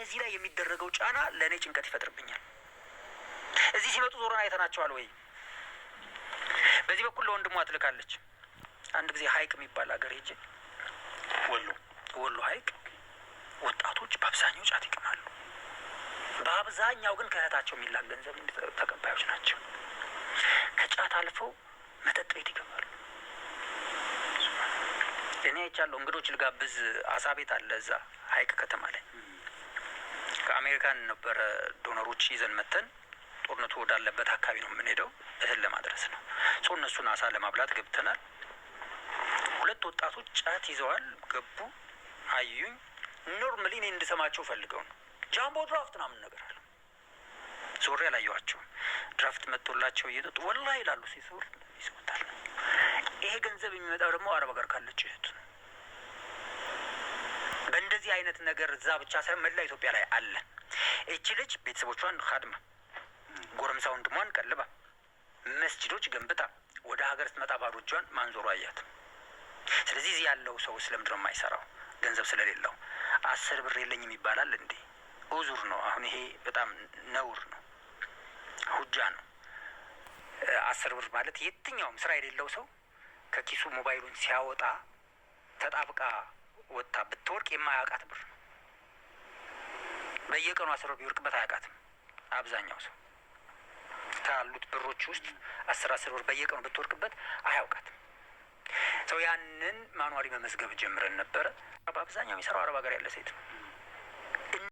እነዚህ ላይ የሚደረገው ጫና ለእኔ ጭንቀት ይፈጥርብኛል። እዚህ ሲመጡ ዞረን አይተናቸዋል ወይ? በዚህ በኩል ለወንድሟ ትልካለች። አንድ ጊዜ ሀይቅ የሚባል ሀገር ሄጄ ወሎ ሀይቅ ወጣቶች በአብዛኛው ጫት ይቅማሉ። በአብዛኛው ግን ከእህታቸው የሚላክ ገንዘብ ተቀባዮች ናቸው። ከጫት አልፈው መጠጥ ቤት ይገባሉ። እኔ አይቻለሁ። እንግዶች ልጋብዝ አሳ ቤት አለ እዛ ሀይቅ ከተማ ላይ። ከአሜሪካን ነበረ ዶነሮች ይዘን መተን ጦርነቱ ወዳለበት አካባቢ ነው የምንሄደው፣ እህል ለማድረስ ነው። እነሱን አሳ ለማብላት ገብተናል። ሁለት ወጣቶች ጫት ይዘዋል። ገቡ፣ አዩኝ። ኖርማሊ እኔ እንድሰማቸው ፈልገው ነው። ጃምቦ ድራፍት ምናምን ነገር አለ። ዞሬ አላየኋቸውም። ድራፍት መጥቶላቸው እየጠጡ ወላሂ ይላሉ። ሲዞር ይስወጣል። ይሄ ገንዘብ የሚመጣው ደግሞ አረብ ሀገር ካለች እህቱ ነው። በእንደዚህ አይነት ነገር እዛ ብቻ ሳይሆን መላ ኢትዮጵያ ላይ አለ። እቺ ልጅ ቤተሰቦቿን ካድማ፣ ጎረምሳ ወንድሟን ቀልባ፣ መስጂዶች ገንብታ ወደ ሀገር ስትመጣ ባዶ እጇን ማንዞሩ አያት። ስለዚህ እዚህ ያለው ሰው ስለምንድን ነው የማይሰራው? ገንዘብ ስለሌለው 10 ብር የለኝም ይባላል እንዴ? ኡዙር ነው። አሁን ይሄ በጣም ነውር ነው፣ ሁጃ ነው። 10 ብር ማለት የትኛውም ስራ የሌለው ሰው ከኪሱ ሞባይሉን ሲያወጣ ተጣብቃ ወጣ ብትወርቅ የማያውቃት ብር ነው። በየቀኑ 10 ብር ቢወርቅበት አያውቃትም። አብዛኛው ሰው ካሉት ብሮች ውስጥ 10 ብር በየቀኑ ብትወርቅበት አያውቃትም። ሰው ያንን ማኗሪ መመዝገብ ጀምረን ነበረ። በአብዛኛው የሚሰራው አረብ ሀገር ያለ ሴት ነው።